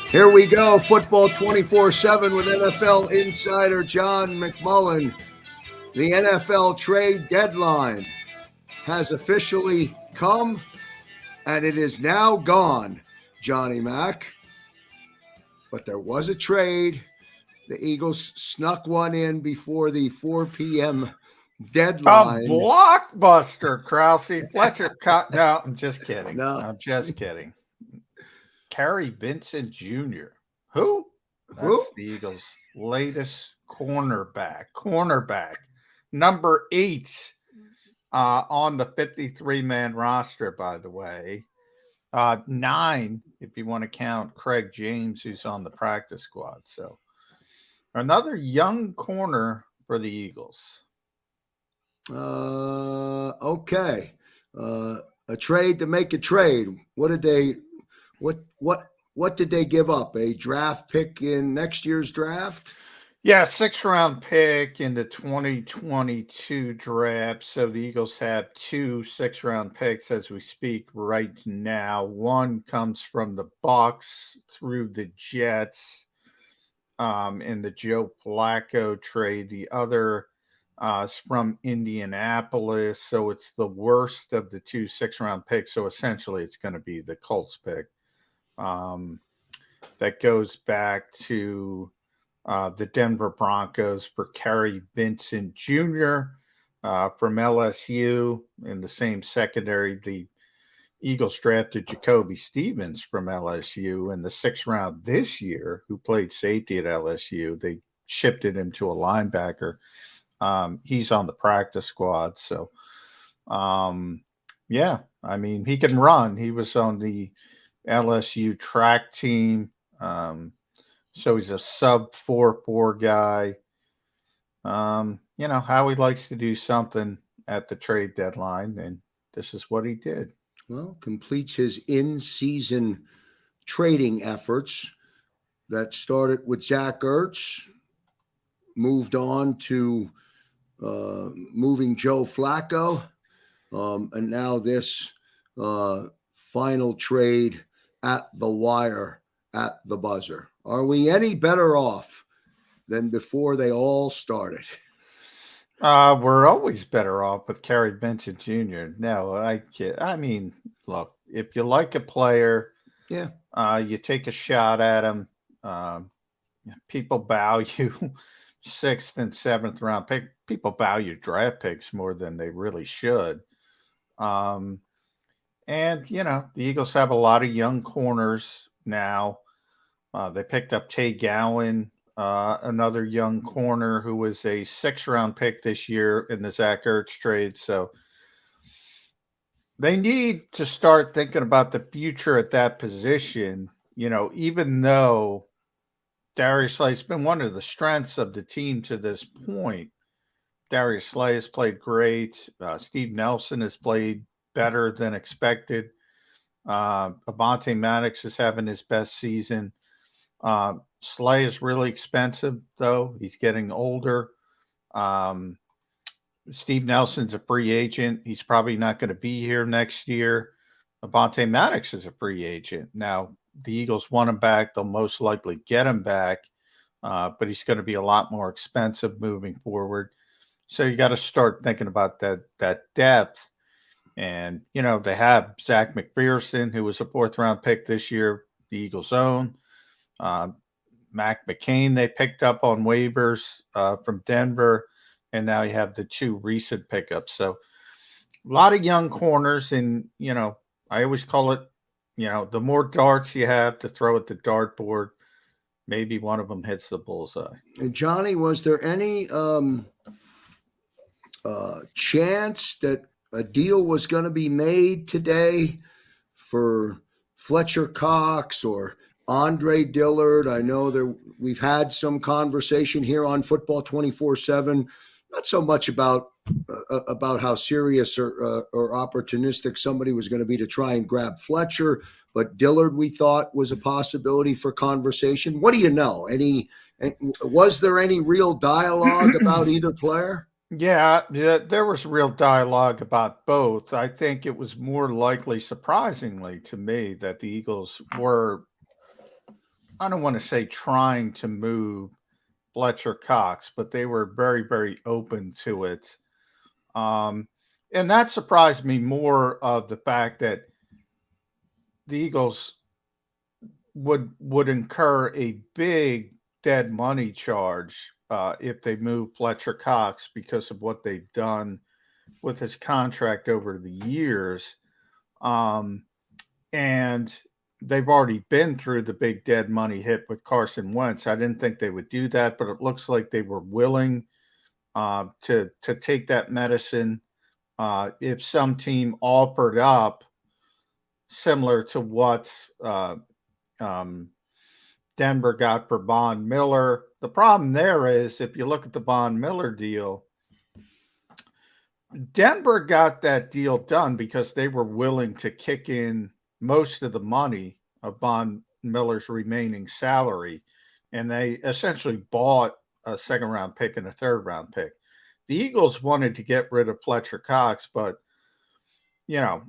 Here we go, football 24/7 with NFL insider John McMullen. The NFL trade deadline has officially come, and it is now gone, Johnny Mac. But there was a trade. The Eagles snuck one in before the 4 p.m. deadline. A blockbuster, Krause. Fletcher cut. No, I'm just kidding. No. I'm just kidding. Kary Vincent Jr. Who? Who? The Eagles' latest cornerback. Number 8 on the 53-man roster, by the way. 9, if you want to count Craig James, who's on the practice squad. So another young corner for the Eagles. Okay. A trade to make a trade. What did they give up? A draft pick in next year's draft? Yeah, 6th-round pick in the 2022 draft. So the Eagles have 2 6th-round picks as we speak right now. One comes from the Bucs through the Jets in the Joe Flacco trade. The other is from Indianapolis. So it's the worst of the 2 6th-round picks. So essentially it's going to be the Colts pick. That goes back to the Denver Broncos for Kary Vincent Jr. From LSU in the same secondary. The Eagles drafted Jacoby Stevens from LSU in the 6th round this year, who played safety at LSU. They shifted him to a linebacker. He's on the practice squad. So, yeah, I mean, he can run. He was on the LSU track team. So he's a sub 4.4 guy. Howie likes to do something at the trade deadline, and this is what he did. Well, completes his in-season trading efforts that started with Zach Ertz, moved on to moving Joe Flacco, and now this final trade at the wire, at the buzzer. Are we any better off than before they all started? We're always better off with Kary Vincent Jr. No, I kid. I mean, look, if you like a player, yeah, you take a shot at him. People value 6th and 7th round pick. People value draft picks more than they really should. And the Eagles have a lot of young corners now. They picked up Tay Gowan, another young corner who was a 6th-round pick this year in the Zach Ertz trade. So they need to start thinking about the future at that position. Even though Darius Slay's been one of the strengths of the team to this point, Darius Slay has played great. Steve Nelson has played better than expected. Avonte Maddox is having his best season. Slay is really expensive, though. He's getting older. Steve Nelson's a free agent. He's probably not going to be here next year. Avonte Maddox is a free agent. Now, the Eagles want him back. They'll most likely get him back, but he's going to be a lot more expensive moving forward. So you got to start thinking about that depth. And, they have Zach McPherson, who was a 4th-round pick this year, the Eagles' own. Mac McCain they picked up on waivers from Denver, and now you have the 2 recent pickups. So a lot of young corners, and I always call it, the more darts you have to throw at the dartboard, maybe one of them hits the bullseye. And Johnny, was there any chance that a deal was going to be made today for Fletcher Cox or Andre Dillard? I know we've had some conversation here on Football 24/7, not so much about how serious or opportunistic somebody was going to be to try and grab Fletcher, but Dillard we thought was a possibility for conversation. What do you know? Was there any real dialogue about either player? Yeah, there was real dialogue about both. I think it was more likely, surprisingly to me, that the Eagles were I don't want to say trying to move Fletcher Cox, but they were very, very open to it. And that surprised me more of the fact that the Eagles would incur a big dead money charge if they move Fletcher Cox because of what they've done with his contract over the years. And they've already been through the big dead money hit with Carson Wentz. I didn't think they would do that, but it looks like they were willing to take that medicine. If some team offered up similar to what Denver got for Von Miller. The problem there is if you look at the Von Miller deal, Denver got that deal done because they were willing to kick in most of the money of Von Miller's remaining salary. And they essentially bought a second round pick and a third round pick. The Eagles wanted to get rid of Fletcher Cox, but, you know,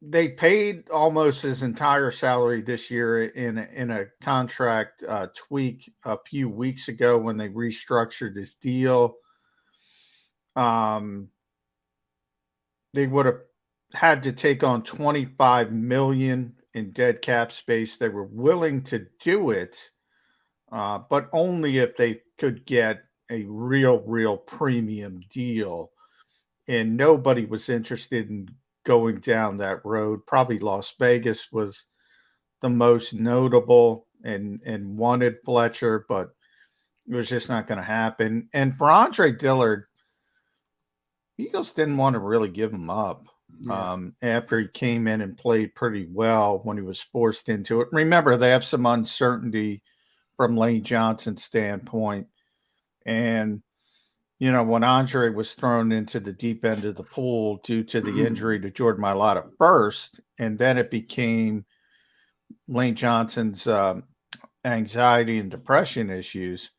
they paid almost his entire salary this year in a contract tweak a few weeks ago when they restructured his deal. They would have had to take on $25 million in dead cap space. They were willing to do it, but only if they could get a real premium deal. And nobody was interested in going down that road. Probably Las Vegas was the most notable and wanted Fletcher, but it was just not going to happen. And for Andre Dillard, Eagles didn't want to really give him up after he came in and played pretty well when he was forced into it. Remember, they have some uncertainty from Lane Johnson's standpoint. And, you know, when Andre was thrown into the deep end of the pool due to the injury to Jordan Mailata first, and then it became Lane Johnson's anxiety and depression issues,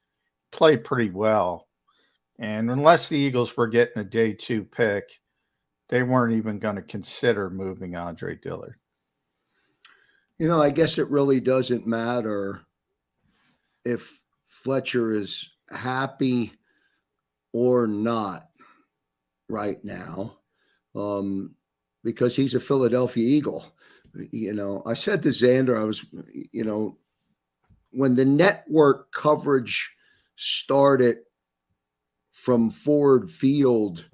played pretty well. And unless the Eagles were getting a day 2 pick, they weren't even going to consider moving Andre Dillard. You know, I guess it really doesn't matter if Fletcher is happy or not right now, because he's a Philadelphia Eagle. You know, I said to Xander, when the network coverage started from Ford Field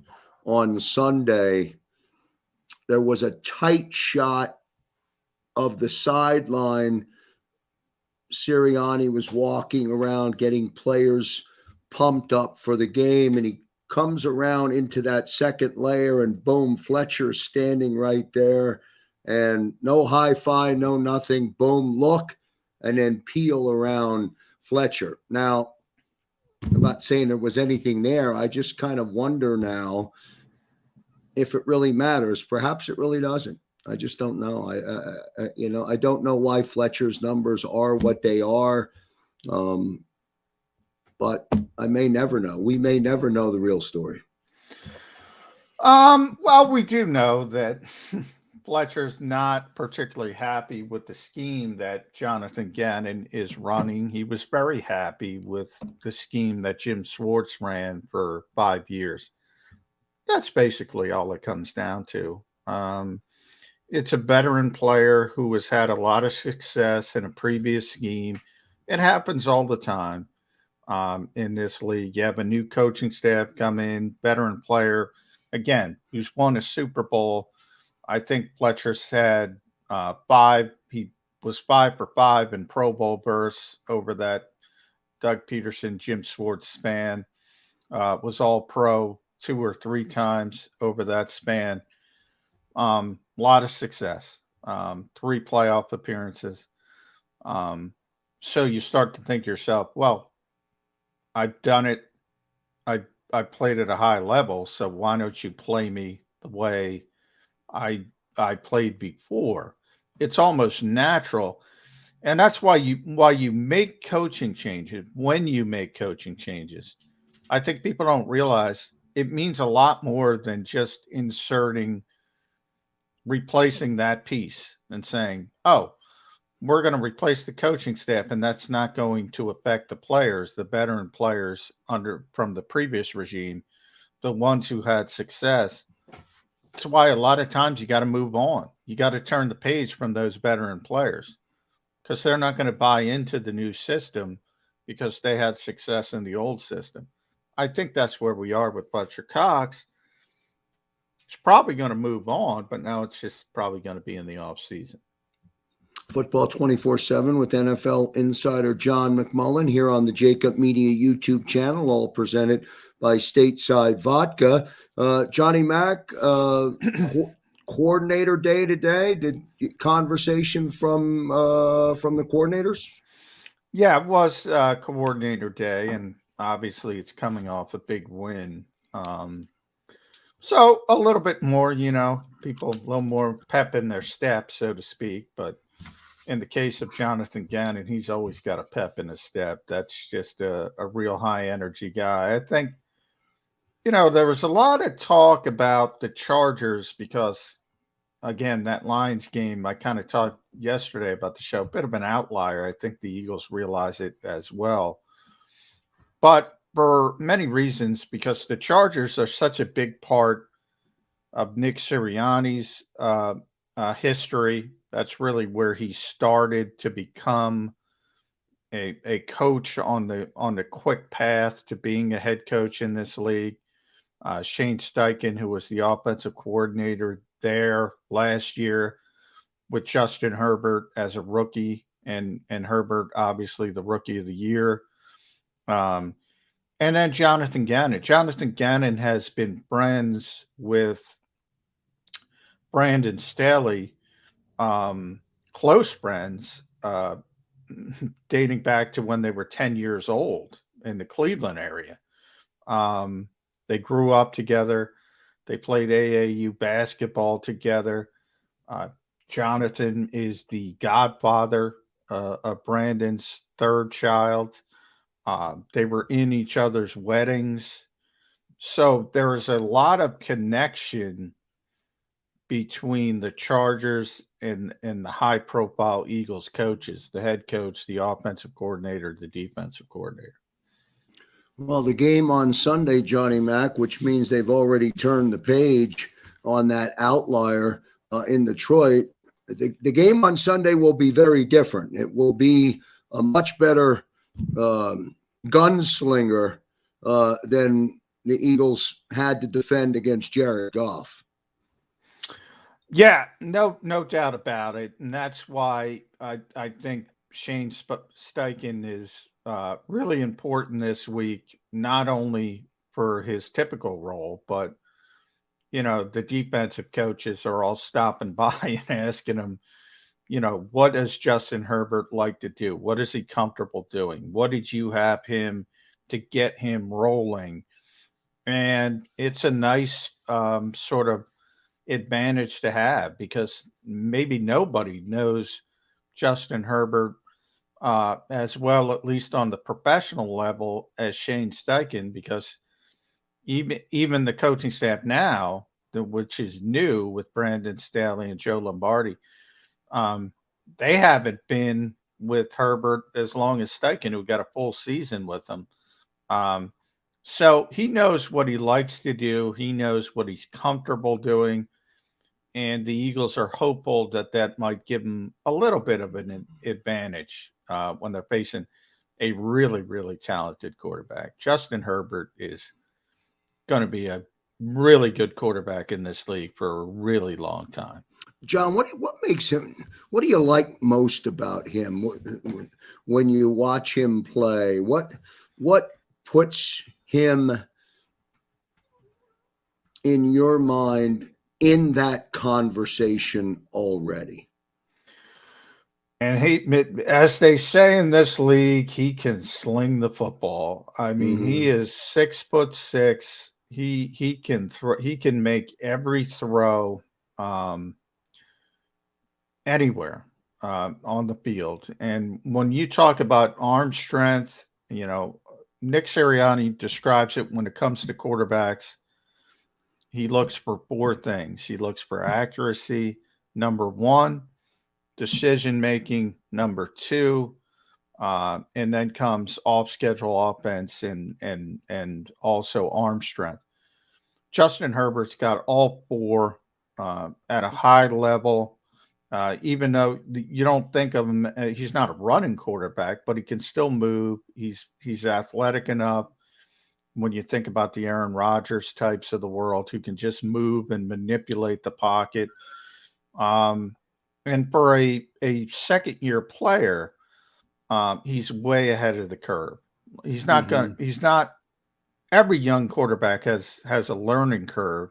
on Sunday, there was a tight shot of the sideline. Sirianni was walking around getting players pumped up for the game, and he comes around into that second layer, and boom, Fletcher's standing right there, and no hi-fi, no nothing, boom, look, and then peel around Fletcher. Now, I'm not saying there was anything there. I just kind of wonder now if it really matters. Perhaps it really doesn't. I just don't know. I don't know why Fletcher's numbers are what they are. But I may never know. We may never know the real story. Well, we do know that Fletcher's not particularly happy with the scheme that Jonathan Gannon is running. He was very happy with the scheme that Jim Schwartz ran for 5 years. That's basically all it comes down to. It's a veteran player who has had a lot of success in a previous scheme. It happens all the time in this league. You have a new coaching staff come in, veteran player, again, who's won a Super Bowl. I think Fletcher's had 5. He was 5 for 5 in Pro Bowl berths over that Doug Peterson, Jim Schwartz span. Was all pro 2 or 3 times over that span. A lot of success. 3 playoff appearances. So you start to think to yourself, well, I've done it. I played at a high level, so why don't you play me the way I played before? It's almost natural. And that's why you make coaching changes. When you make coaching changes, I think people don't realize it means a lot more than just replacing that piece and saying, oh, we're going to replace the coaching staff, and that's not going to affect the players, the veteran players from the previous regime, the ones who had success. That's why a lot of times you got to move on. You got to turn the page from those veteran players because they're not going to buy into the new system because they had success in the old system. I think that's where we are with Fletcher Cox. It's probably going to move on, but now it's just probably going to be in the off season. Football 24/7 with NFL insider John McMullen here on the JAKIB Media YouTube channel, all presented by Stateside Vodka. Johnny Mac, coordinator day today. Did conversation from the coordinators? Yeah, it was coordinator day, and obviously it's coming off a big win. So a little bit more, people a little more pep in their step, so to speak. But in the case of Jonathan Gannon, he's always got a pep in his step. That's just a real high energy guy. I think, there was a lot of talk about the Chargers because, again, that Lions game, I kind of talked yesterday about the show, a bit of an outlier. I think the Eagles realize it as well. But for many reasons, because the Chargers are such a big part of Nick Sirianni's history. That's really where he started to become a coach on the quick path to being a head coach in this league. Shane Steichen, who was the offensive coordinator there last year with Justin Herbert as a rookie, and Herbert obviously the rookie of the year. And then Jonathan Gannon. Jonathan Gannon has been friends with Brandon Staley, close friends, dating back to when they were 10 years old in the Cleveland area. They grew up together. They played AAU basketball together. Jonathan is the godfather of Brandon's third child. They were in each other's weddings. So there was a lot of connection between the Chargers and the high profile Eagles coaches, the head coach, the offensive coordinator, the defensive coordinator. Well, the game on Sunday, Johnny Mac, which means they've already turned the page on that outlier in Detroit. The game on Sunday will be very different. It will be a much better gunslinger than the Eagles had to defend against Jared Goff. Yeah, no doubt about it. And that's why I think Shane Steichen is really important this week, not only for his typical role, but, the defensive coaches are all stopping by and asking him, what does Justin Herbert like to do? What is he comfortable doing? What did you have him to get him rolling? And it's a nice sort of advantage to have because maybe nobody knows Justin Herbert as well, at least on the professional level, as Shane Steichen, because even the coaching staff now, which is new with Brandon Staley and Joe Lombardi, they haven't been with Herbert as long as Steichen, who got a full season with him. So he knows what he likes to do. He knows what he's comfortable doing. And the Eagles are hopeful that might give them a little bit of an advantage when they're facing a really, really talented quarterback. Justin Herbert is going to be a really good quarterback in this league for a really long time. John, what makes him? What do you like most about him when you watch him play? What puts him in your mind in that conversation already? And as they say in this league, he can sling the football. I mean, he is 6'6". He can throw. He can make every throw anywhere on the field. And when you talk about arm strength, Nick Sirianni describes it when it comes to quarterbacks. He looks for four things. He looks for accuracy, number one. decision making, number 2, and then comes off schedule offense and also arm strength. Justin Herbert's got all 4 at a high level. Even though you don't think of him, he's not a running quarterback, but he can still move. He's athletic enough. When you think about the Aaron Rodgers types of the world who can just move and manipulate the pocket. And for a second-year player, he's way ahead of the curve. He's not every young quarterback has a learning curve,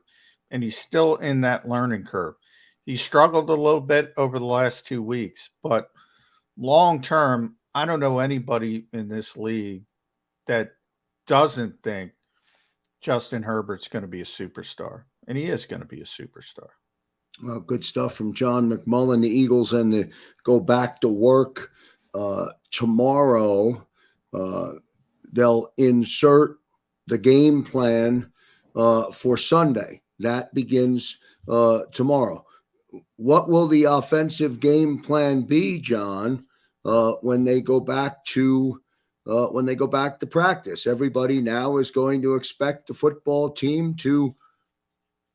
and he's still in that learning curve. He struggled a little bit over the last 2 weeks, but long term, I don't know anybody in this league that doesn't think Justin Herbert's going to be a superstar, and he is going to be a superstar. Well, good stuff from John McMullen. The Eagles and the go back to work tomorrow. They'll insert the game plan for Sunday. That begins tomorrow. What will the offensive game plan be, John, when they go back to practice? Everybody now is going to expect the football team to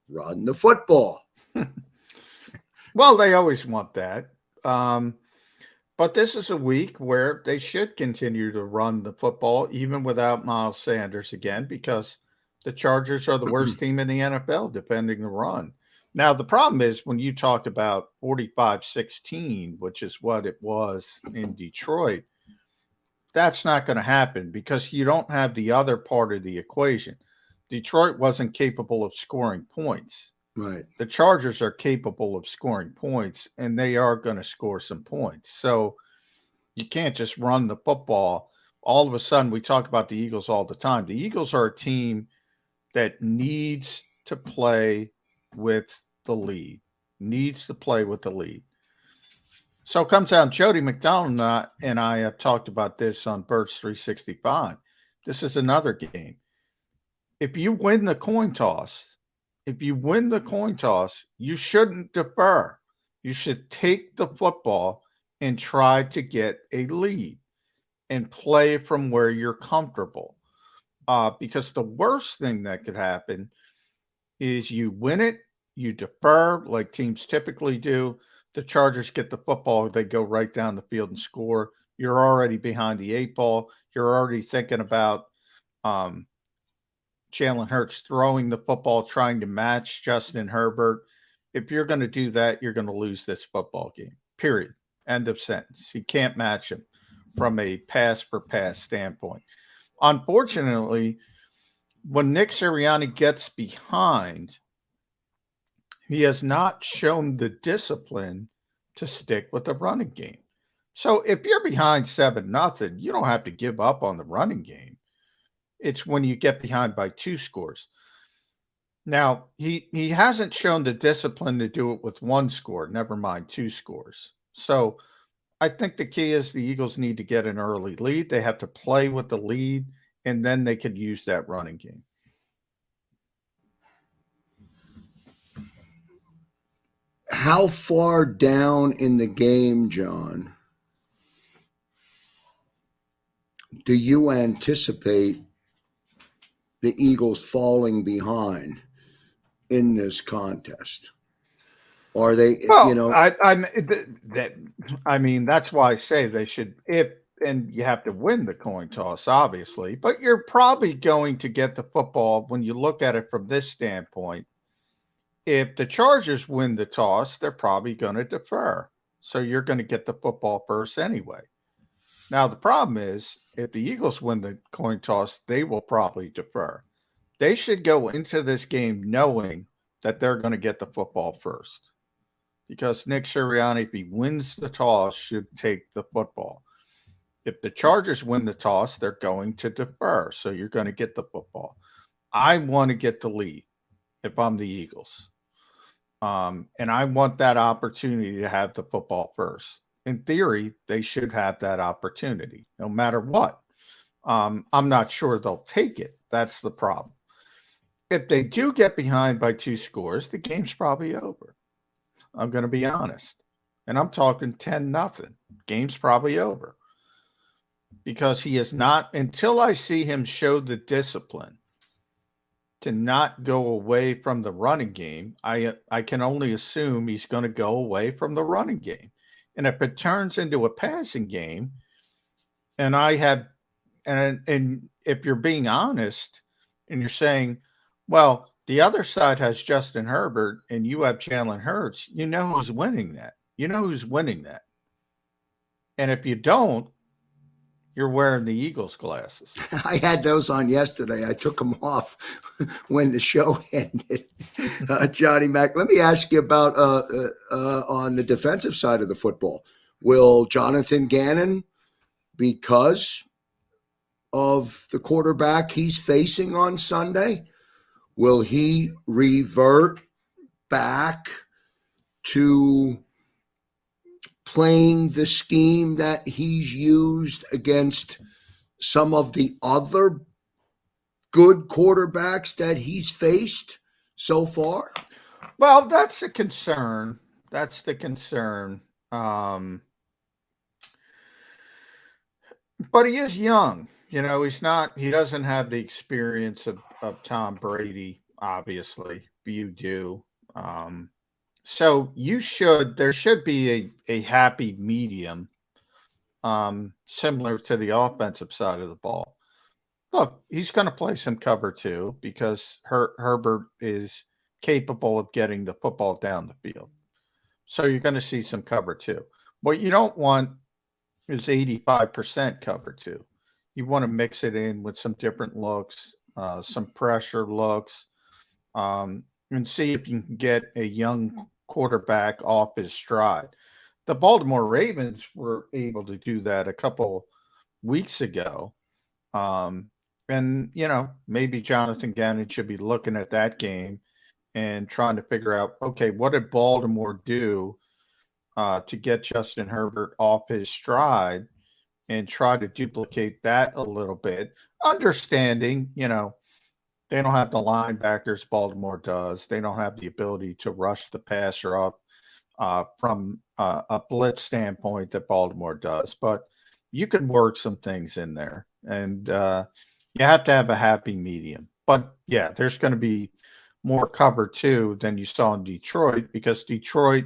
run the football. Well, they always want that. But this is a week where they should continue to run the football, even without Miles Sanders again, because the Chargers are the worst team in the NFL, defending the run. Now, the problem is when you talk about 45-16, which is what it was in Detroit, that's not going to happen because you don't have the other part of the equation. Detroit wasn't capable of scoring points. Right. The Chargers are capable of scoring points, and they are going to score some points. So you can't just run the football. All of a sudden, we talk about the Eagles all the time. The Eagles are a team that needs to play with the lead, So it comes down, Jody McDonald and I have talked about this on Birds 365. This is another game. If you win the coin toss, you shouldn't defer. You should take the football and try to get a lead and play from where you're comfortable. Because the worst thing that could happen is you win it, you defer like teams typically do. The Chargers get the football, they go right down the field and score. You're already behind the 8 ball. You're already thinking about Jalen Hurts throwing the football, trying to match Justin Herbert. If you're going to do that, you're going to lose this football game, period. End of sentence. You can't match him from a pass-per-pass standpoint. Unfortunately, when Nick Sirianni gets behind, he has not shown the discipline to stick with the running game. So if you're behind 7-0, you don't have to give up on the running game. It's when you get behind by 2 scores. Now, he hasn't shown the discipline to do it with 1 score, never mind 2 scores. So I think the key is the Eagles need to get an early lead. They have to play with the lead, and then they could use that running game. How far down in the game, John, do you anticipate the Eagles falling behind in this contest? Are they, Well, I mean, that's why I say they should, and you have to win the coin toss, obviously, but you're probably going to get the football when you look at it from this standpoint. If the Chargers win the toss, they're probably going to defer. So you're going to get the football first anyway. Now, the problem is if the Eagles win the coin toss, they will probably defer. They should go into this game knowing that they're going to get the football first. Because Nick Sirianni, if he wins the toss, should take the football. If the Chargers win the toss, they're going to defer. So you're going to get the football. I want to get the lead if I'm the Eagles. And I want that opportunity to have the football first. In theory, they should have that opportunity no matter what. I'm not sure they'll take it. That's the problem. If they do get behind by 2 scores, the game's probably over. I'm going to be honest. and I'm talking 10-0. Game's probably over. Because he is not, until I see him show the discipline to not go away from the running game, I can only assume he's going to go away from the running game. And if it turns into a passing game, and if you're being honest and you're saying, well, the other side has Justin Herbert and you have Jalen Hurts, you know who's winning that. You know who's winning that. And if you don't, you're wearing the Eagles glasses. I had those on yesterday. I took them off when the show ended. Johnny Mac, let me ask you about on the defensive side of the football. Will Jonathan Gannon, because of the quarterback he's facing on Sunday, will he revert back to playing the scheme that he's used against some of the other good quarterbacks that he's faced so far? Well, that's the concern. That's the concern. But he is young. You know, he doesn't have the experience of Tom Brady, obviously. You do. So there should be a happy medium, similar to the offensive side of the ball. Look, he's going to play some cover 2 because Herbert is capable of getting the football down the field. So you're going to see some cover 2. What you don't want is 85% cover 2. You want to mix it in with some different looks, some pressure looks, and see if you can get a young quarterback off his stride. The Baltimore Ravens were able to do that a couple weeks ago. And, you know, maybe Jonathan Gannon should be looking at that game and trying to figure out, okay, what did Baltimore do to get Justin Herbert off his stride and try to duplicate that a little bit, understanding, you know, they don't have the linebackers Baltimore does. They don't have the ability to rush the passer up from a blitz standpoint that Baltimore does. But you can work some things in there, and you have to have a happy medium. But, yeah, there's going to be more cover 2 than you saw in Detroit because Detroit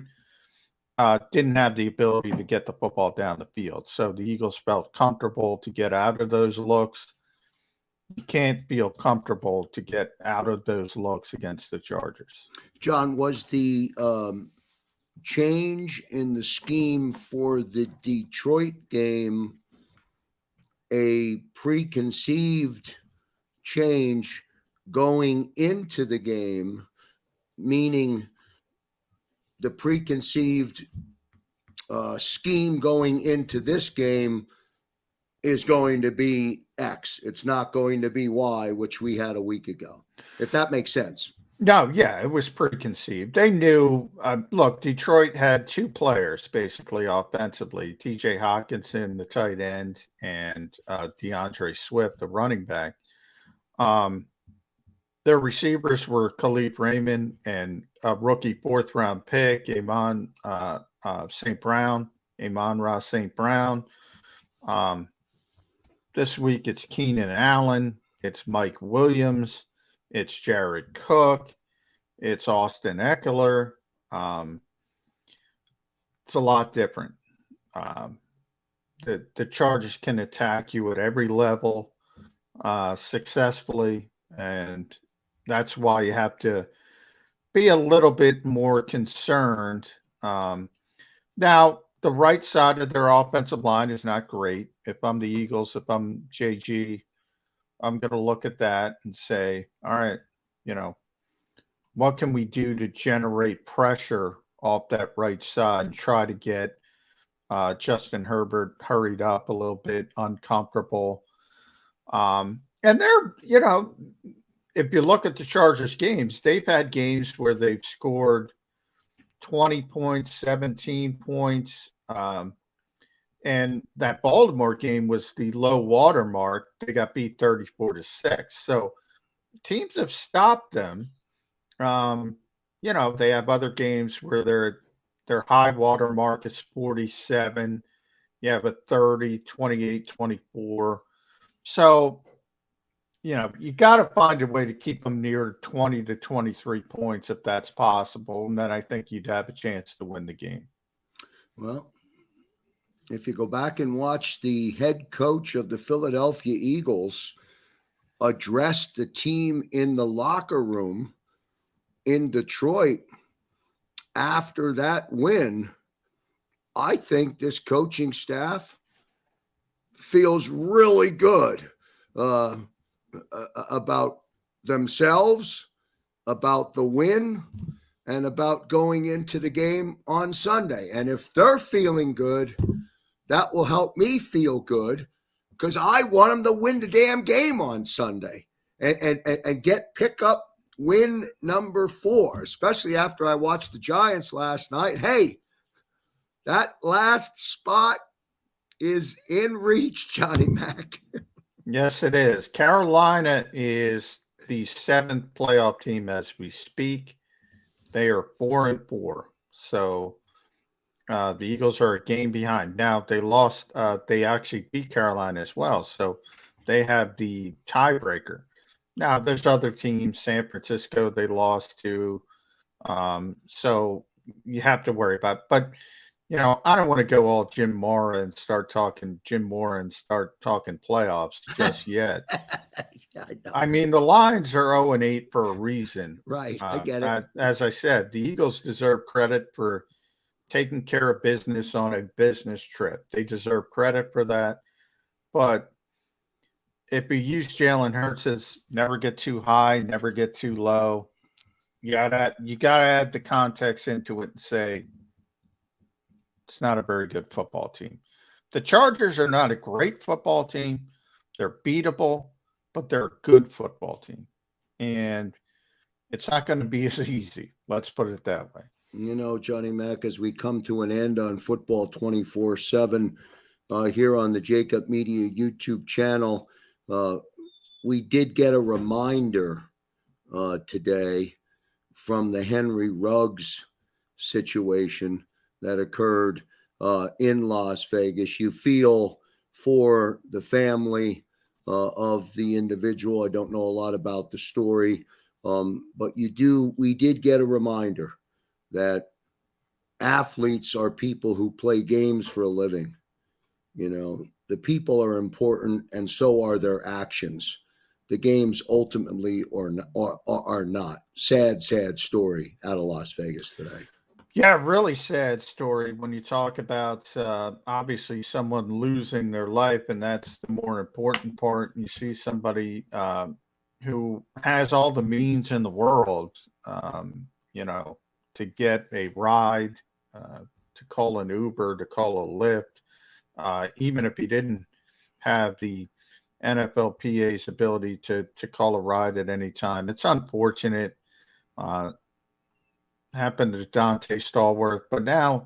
didn't have the ability to get the football down the field. So the Eagles felt comfortable to get out of those looks. You can't feel comfortable to get out of those looks against the Chargers. John, was the change in the scheme for the Detroit game a preconceived change going into the game, meaning the preconceived scheme going into this game is going to be X. It's not going to be Y, which we had a week ago, if that makes sense. No, yeah, it was preconceived. They knew, look, Detroit had 2 players basically offensively, TJ Hawkinson, the tight end, and DeAndre Swift, the running back. Their receivers were Khalif Raymond and a rookie 4th-round pick, Amon-Ra St. Brown. This week it's Keenan Allen, it's Mike Williams, it's Jared Cook, it's Austin Eckler. It's a lot different. The Chargers can attack you at every level successfully, and that's why you have to be a little bit more concerned. Now, the right side of their offensive line is not great. If I'm the Eagles, if I'm JG, I'm going to look at that and say, all right, you know, what can we do to generate pressure off that right side and try to get Justin Herbert hurried up a little bit, uncomfortable. And they're, you know, if you look at the Chargers games, they've had games where they've scored 20 points, 17 points. And that Baltimore game was the low water mark. They got beat 34-6. So teams have stopped them. You know, they have other games where they're Their high water mark is 47. You have a 30, 28, 24. So, you got to find a way to keep them near 20 to 23 points if that's possible. And then I think you'd have a chance to win the game. Well, if you go back and watch the head coach of the Philadelphia Eagles address the team in the locker room in Detroit after that win, I think this coaching staff feels really good about themselves, about the win, and about going into the game on Sunday. And if they're feeling good, that will help me feel good, because I want them to win the damn game on Sunday and get pick up win number 4, especially after I watched the Giants last night. Hey, that last spot is in reach, Johnny Mac. Yes, it is. Carolina is the 7th playoff team as we speak. They are 4-4. So the Eagles are a game behind. Now they lost. They actually beat Carolina as well. So they have the tiebreaker. Now there's other teams. San Francisco, they lost to. So you have to worry about it. But, I don't want to go all Jim Mora and start talking playoffs just yet. Yeah, I mean, the Lions are 0-8 for a reason. Right. I get it. As I said, the Eagles deserve credit for taking care of business on a business trip. They deserve credit for that. But if you use Jalen Hurts as never get too high, never get too low, you gotta add the context into it and say it's not a very good football team. The Chargers are not a great football team. They're beatable, but they're a good football team. And it's not going to be as easy. Let's put it that way. Johnny Mac, as we come to an end on Football 24/7 here on the JAKIB Media YouTube channel, we did get a reminder today from the Henry Ruggs situation that occurred in Las Vegas. You feel for the family of the individual. I don't know a lot about the story, but we did get a reminder that athletes are people who play games for a living. The people are important, and so are their actions. The games ultimately are not. Sad story out of Las Vegas today. Yeah, really sad story when you talk about obviously someone losing their life, and that's the more important part. You see somebody who has all the means in the world, to get a ride, to call an Uber, to call a Lyft, even if he didn't have the NFLPA's ability to call a ride at any time. It's unfortunate. Happened to Dante Stallworth, but now,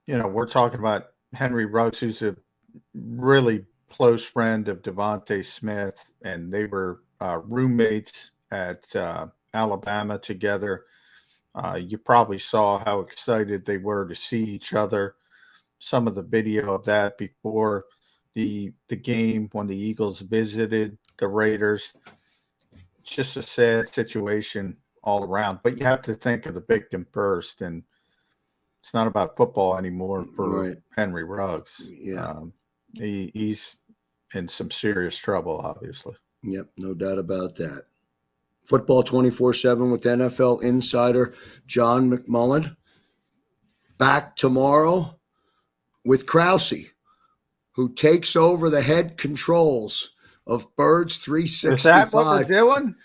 we're talking about Henry Ruggs, who's a really close friend of Devontae Smith, and they were roommates at Alabama together. You probably saw how excited they were to see each other. Some of the video of that before the game when the Eagles visited the Raiders. It's just a sad situation all around, but you have to think of the victim first, and it's not about football anymore for Henry Ruggs. Yeah, he's in some serious trouble, obviously. Yep, no doubt about that. Football 24/7 with NFL insider John McMullen. Back tomorrow with Krause, who takes over the head controls of Birds 365. Is that what we're doing?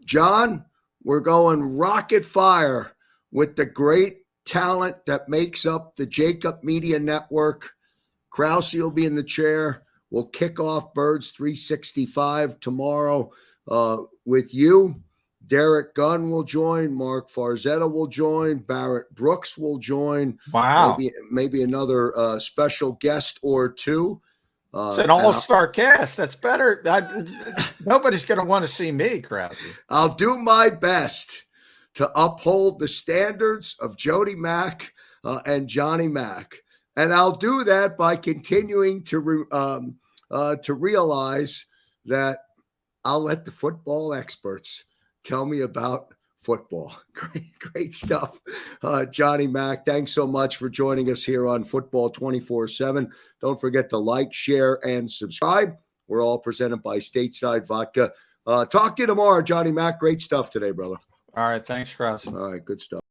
John, we're going rocket fire with the great talent that makes up the JAKIB Media Network. Krause will be in the chair. We'll kick off Birds 365 tomorrow with you. Derek Gunn will join. Mark Farzetta will join. Barrett Brooks will join. Wow. Maybe another special guest or two. It's an all-star cast. That's better. Nobody's going to want to see me, Krause. I'll do my best to uphold the standards of Jody Mack and Johnny Mack. And I'll do that by continuing to realize that I'll let the football experts tell me about football. Great stuff. Johnny Mack, thanks so much for joining us here on Football 24/7. Don't forget to like, share, and subscribe. We're all presented by Stateside Vodka. Talk to you tomorrow, Johnny Mack. Great stuff today, brother. All right. Thanks, Krause. All right, good stuff.